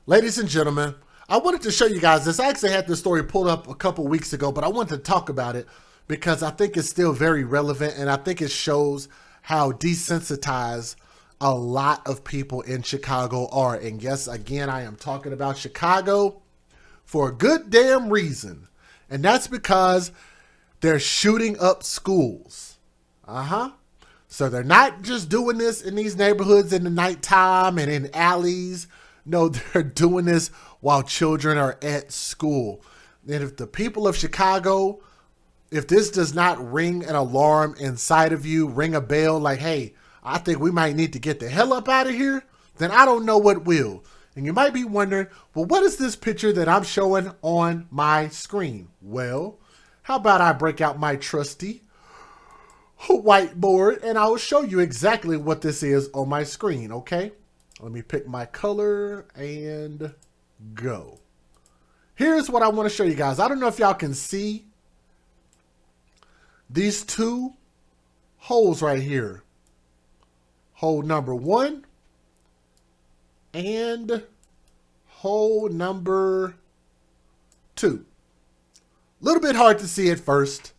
Ladies and gentlemen, I wanted to show you guys this. I actually had this story pulled up a couple weeks ago, but I wanted to talk about it because I think it's still very relevant and I think it shows how desensitized a lot of people in Chicago are. And yes, again, I am talking about Chicago for a good damn reason. And that's because they're shooting up schools. So they're not just doing this in these neighborhoods in the nighttime and in alleys. No, they're doing this while children are at school. And if the people of Chicago, if this does not ring an alarm inside of you, ring a bell like, hey, I think we might need to get the hell up out of here, then I don't know what will. And you might be wondering, well, what is this picture that I'm showing on my screen? Well, how about I break out my trusty whiteboard and I'll show you exactly what this is on my screen, okay? Let me pick my color and go. Here's what I want to show you guys. I don't know if y'all can see these two holes right here. Hole number 1 and hole number 2. A little bit hard to see at first.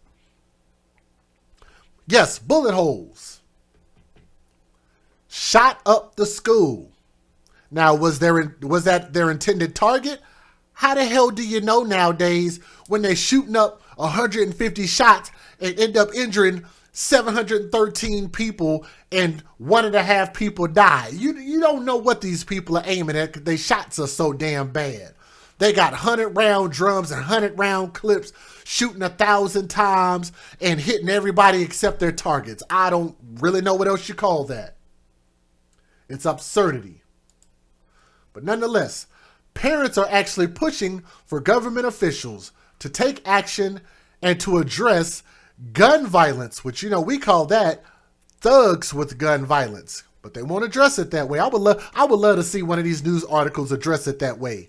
Yes, bullet holes. Shot up the school. Now, was that their intended target? How the hell do you know nowadays when they're shooting up 150 shots and end up injuring 713 people and 1.5 people die? You don't know what these people are aiming at because their shots are so damn bad. They got 100-round drums and 100-round clips shooting 1,000 times and hitting everybody except their targets. I don't really know what else you call that. It's absurdity. But nonetheless, parents are actually pushing for government officials to take action and to address gun violence, which, we call that thugs with gun violence. But they won't address it that way. I would love to see one of these news articles address it that way.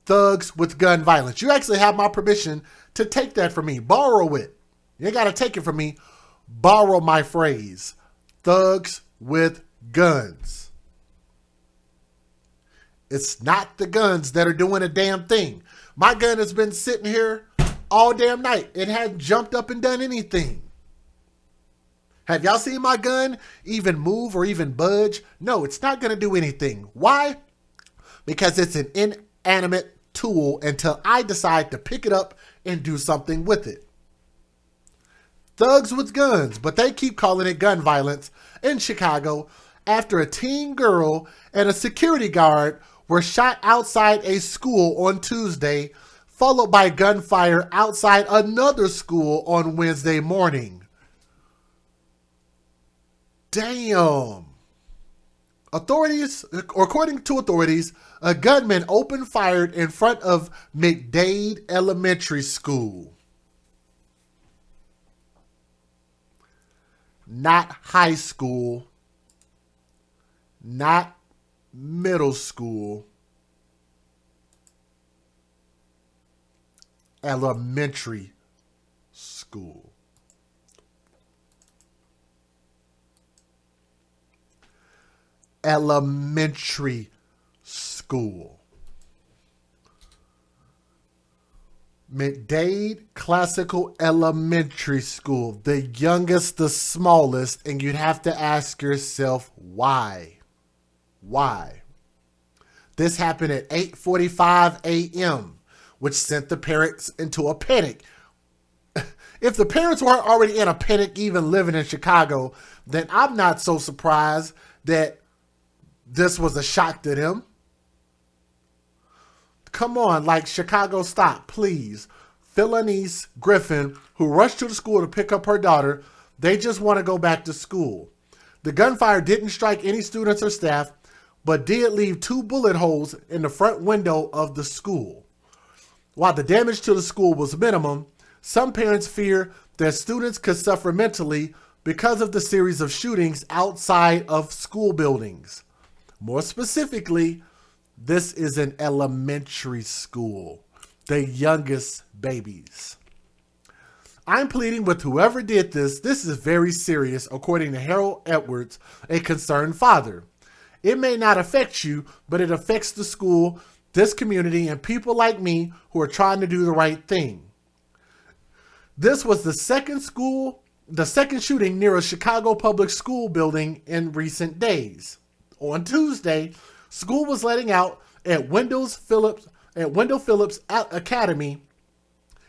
Thugs with gun violence. You actually have my permission to take that from me. Borrow it. You ain't got to take it from me. Borrow my phrase. Thugs with guns. It's not the guns that are doing a damn thing. My gun has been sitting here all damn night. It hadn't jumped up and done anything. Have y'all seen my gun even move or even budge? No, it's not going to do anything. Why? Because it's an inanimate tool until I decide to pick it up and do something with it. Thugs with guns, but they keep calling it gun violence in Chicago after a teen girl and a security guard were shot outside a school on Tuesday, followed by gunfire outside another school on Wednesday morning. Damn. According to authorities, a gunman opened fire in front of McDade Elementary School. Not high school. Not middle school. Elementary school. Elementary school. McDade Classical Elementary School, the youngest, the smallest, and you'd have to ask yourself why. Why? This happened at 8:45 a.m., which sent the parents into a panic. If the parents weren't already in a panic even living in Chicago, then I'm not so surprised that this was a shock to them. Come on, like Chicago, stop, please. Philanice Griffin, who rushed to the school to pick up her daughter, they just want to go back to school. The gunfire didn't strike any students or staff, but did leave 2 bullet holes in the front window of the school. While the damage to the school was minimum, some parents fear their students could suffer mentally because of the series of shootings outside of school buildings. More specifically, this is an elementary school, the youngest babies. I'm pleading with whoever did this. This is very serious, according to Harold Edwards, a concerned father. It may not affect you, but it affects the school, this community and people like me who are trying to do the right thing. This was the second shooting near a Chicago public school building in recent days. On Tuesday, school was letting out at Wendell Phillips Academy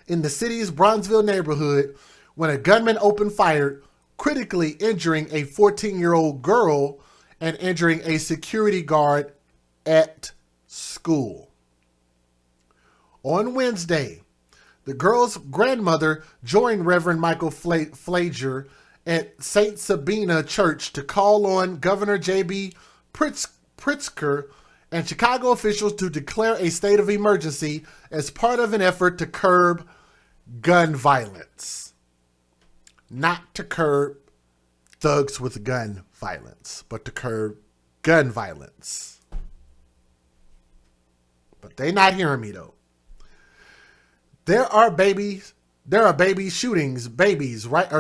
in the city's Bronzeville neighborhood when a gunman opened fire, critically injuring a 14-year-old girl and injuring a security guard at school. On Wednesday, the girl's grandmother joined Reverend Michael Flager at St. Sabina Church to call on Governor J.B. Pritzker and Chicago officials to declare a state of emergency as part of an effort to curb gun violence. Not to curb thugs with gun violence, but to curb gun violence. But they not hearing me though. There are baby shooting babies, right?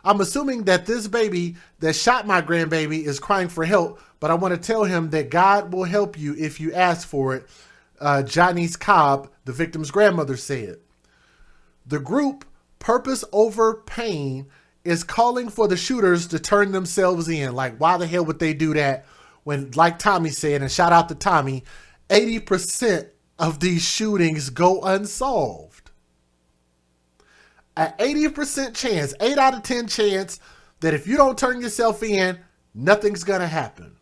I'm assuming that this baby that shot my grandbaby is crying for help, but I want to tell him that God will help you if you ask for it. Janice Cobb, the victim's grandmother, said. The group Purpose Over Pain is calling for the shooters to turn themselves in. Like, why the hell would they do that when, like Tommy said, and shout out to Tommy, 80% of these shootings go unsolved? An 80% chance, 8 out of 10 chance that if you don't turn yourself in, nothing's going to happen.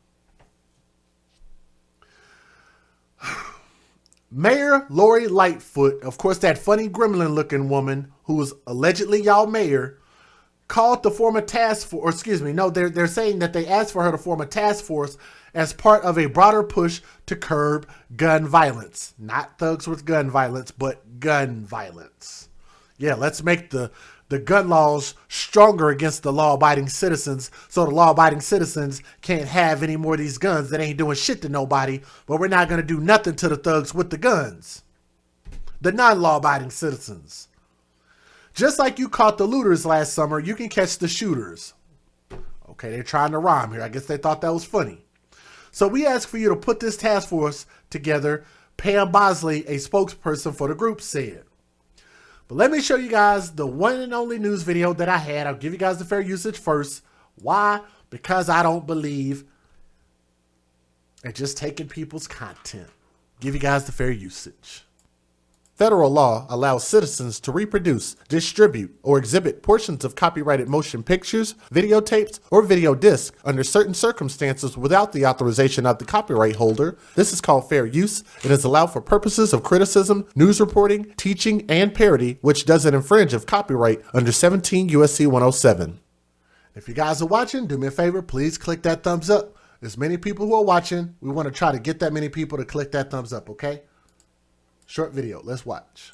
Mayor Lori Lightfoot, of course, that funny gremlin looking woman who was allegedly y'all mayor, called to form a task force, or excuse me, no, they're saying that they asked for her to form a task force as part of a broader push to curb gun violence. Not thugs with gun violence, but gun violence. Yeah, let's make the gun laws stronger against the law-abiding citizens so the law-abiding citizens can't have any more of these guns that ain't doing shit to nobody, but we're not going to do nothing to the thugs with the guns. The non-law-abiding citizens. Just like you caught the looters last summer, you can catch the shooters. Okay, they're trying to rhyme here. I guess they thought that was funny. So we ask for you to put this task force together, Pam Bosley, a spokesperson for the group, said. But let me show you guys the one and only news video that I had. I'll give you guys the fair usage first. Why? Because I don't believe in just taking people's content. Give you guys the fair usage. Federal law allows citizens to reproduce, distribute, or exhibit portions of copyrighted motion pictures, videotapes, or video discs under certain circumstances without the authorization of the copyright holder. This is called fair use. It is allowed for purposes of criticism, news reporting, teaching, and parody, which doesn't infringe of copyright under 17 U.S.C. 107. If you guys are watching, do me a favor, please click that thumbs up. There's many people who are watching. We want to try to get that many people to click that thumbs up, okay? Short video. Let's watch.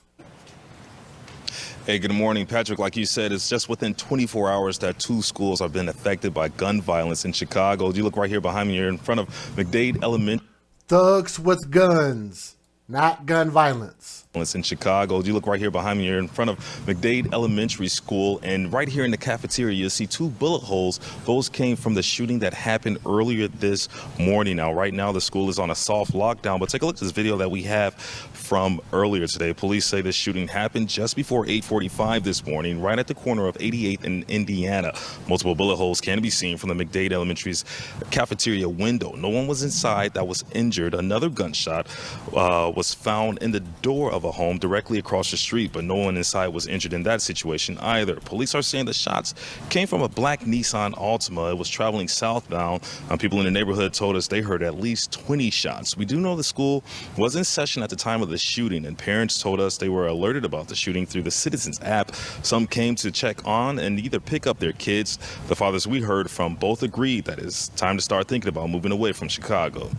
Hey, good morning, Patrick. Like you said, it's just within 24 hours that 2 schools have been affected by gun violence in Chicago. You look right here behind me. You're in front of McDade Elementary. Thugs with guns, not gun violence. In Chicago. You look right here behind me. You're in front of McDade Elementary School, and right here in the cafeteria, you'll see 2 bullet holes. Those came from the shooting that happened earlier this morning. Now, right now, the school is on a soft lockdown, but take a look at this video that we have from earlier today. Police say this shooting happened just before 8:45 this morning, right at the corner of 88th and Indiana. Multiple bullet holes can be seen from the McDade Elementary's cafeteria window. No one was inside that was injured. Another gunshot was found in the door of a home directly across the street, but no one inside was injured in that situation either. Police are saying the shots came from a black Nissan Altima. It was traveling southbound. People in the neighborhood told us they heard at least 20 shots. We do know the school was in session at the time of the shooting, and parents told us they were alerted about the shooting through the Citizens app. Some came to check on and either pick up their kids. The fathers we heard from both agreed that it's time to start thinking about moving away from Chicago.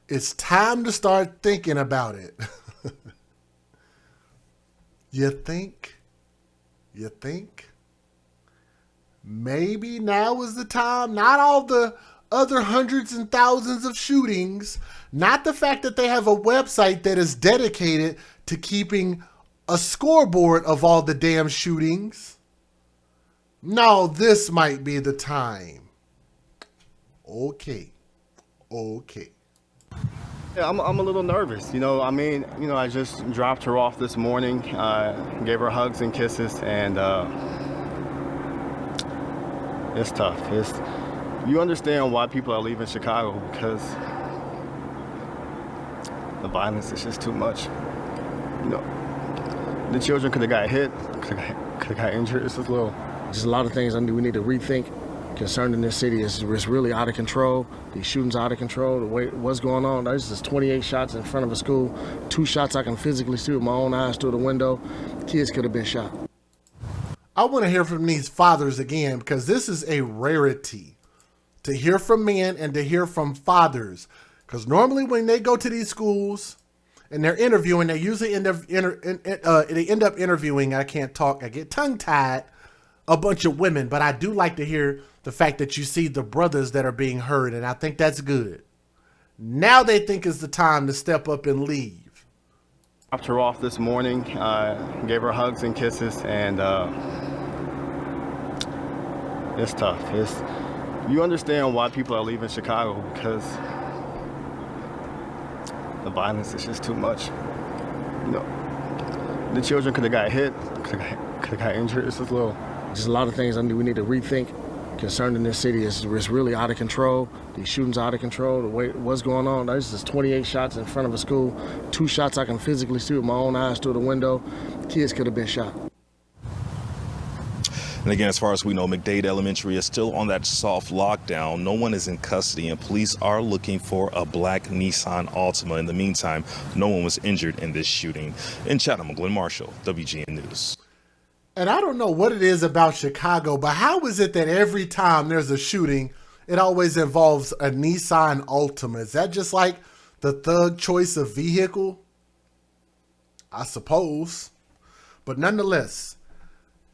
It's time to start thinking about it. You think? Maybe now is the time. Not all the other hundreds and thousands of shootings. Not the fact that they have a website that is dedicated to keeping a scoreboard of all the damn shootings. No, this might be the time. Okay. Yeah, I'm a little nervous. I mean, I just dropped her off this morning, gave her hugs and kisses, and it's tough. You understand why people are leaving Chicago, because the violence is just too much. The children could have got hit, could have got injured. It's just a lot of things we need to rethink concerning this city. It's really out of control. These shootings are out of control. The way what's going on, there's just 28 shots in front of a school. 2 shots I can physically see with my own eyes through the window. Kids could have been shot. I want to hear from these fathers again, because this is a rarity to hear from men and to hear from fathers. Because normally when they go to these schools and they're interviewing, they usually end up interviewing, I can't talk, I get tongue-tied, a bunch of women. But I do like to hear the fact that you see the brothers that are being heard, and I think that's good. Now they think it's the time to step up and leave. Dropped her off this morning, gave her hugs and kisses, and it's tough. You understand why people are leaving Chicago, because the violence is just too much. The children could have got hit, could have got injured. It's just a lot of things we need to rethink concerning this city. It's really out of control. These shootings are out of control. The way what's going on, there's just 28 shots in front of a school. 2 shots I can physically see with my own eyes through the window. Kids could have been shot. And again, as far as we know, McDade Elementary is still on that soft lockdown. No one is in custody, and police are looking for a black Nissan Altima. In the meantime, no one was injured in this shooting. In Chatham, Glenn Marshall, WGN News. And I don't know what it is about Chicago, but how is it that every time there's a shooting, it always involves a Nissan Altima? Is that just like the thug choice of vehicle? I suppose. But nonetheless,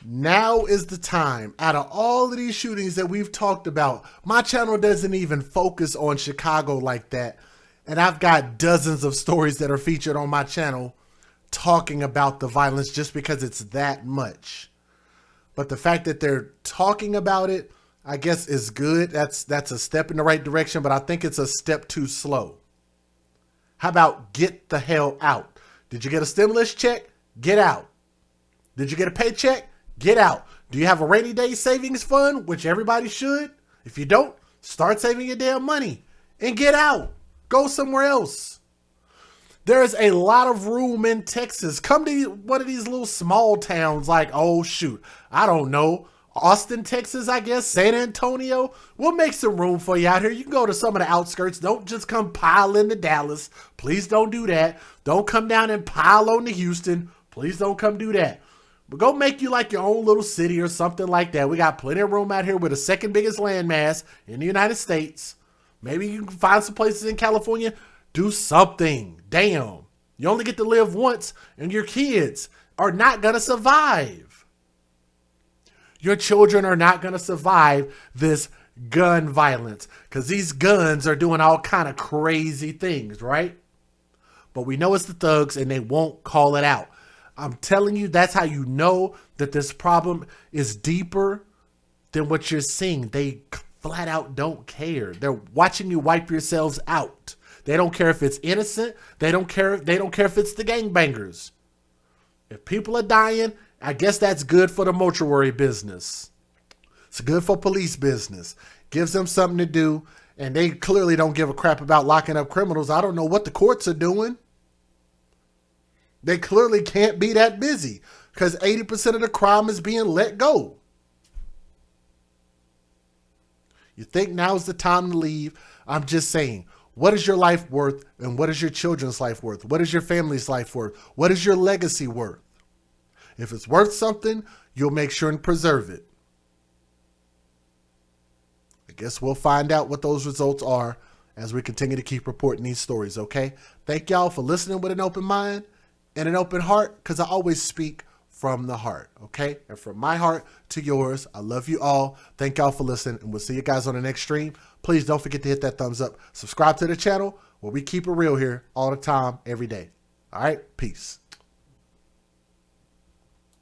now is the time. Out of all of these shootings that we've talked about, my channel doesn't even focus on Chicago like that. And I've got dozens of stories that are featured on my channel talking about the violence just because it's that much. But the fact that they're talking about it, I guess, is good. That's a step in the right direction, but I think it's a step too slow. How about get the hell out? Did you get a stimulus check? Get out. Did you get a paycheck? Get out. Do you have a rainy day savings fund, which everybody should? If you don't, start saving your damn money and get out. Go somewhere else. There's a lot of room in Texas. Come to one of these little small towns like, oh shoot, I don't know, Austin, Texas, I guess, San Antonio. We'll make some room for you out here. You can go to some of the outskirts. Don't just come pile into Dallas. Please don't do that. Don't come down and pile on to Houston. Please don't come do that. But go make you like your own little city or something like that. We got plenty of room out here. We're the second biggest landmass in the United States. Maybe you can find some places in California. Do something. Damn. You only get to live once, and your kids are not going to survive. Your children are not going to survive this gun violence, because these guns are doing all kind of crazy things, right? But we know it's the thugs, and they won't call it out. I'm telling you, that's how you know that this problem is deeper than what you're seeing. They flat out don't care. They're watching you wipe yourselves out. They don't care if it's innocent. They don't care if it's the gangbangers. If people are dying, I guess that's good for the mortuary business. It's good for police business. Gives them something to do, and they clearly don't give a crap about locking up criminals. I don't know what the courts are doing. They clearly can't be that busy because 80% of the crime is being let go. You think now's the time to leave? I'm just saying, what is your life worth, and what is your children's life worth? What is your family's life worth? What is your legacy worth? If it's worth something, you'll make sure and preserve it. I guess we'll find out what those results are as we continue to keep reporting these stories, okay? Thank y'all for listening with an open mind and an open heart, because I always speak from the heart, okay? And from my heart to yours, I love you all. Thank y'all for listening, and we'll see you guys on the next stream. Please don't forget to hit that thumbs up. Subscribe to the channel where we keep it real here all the time, every day. All right? Peace.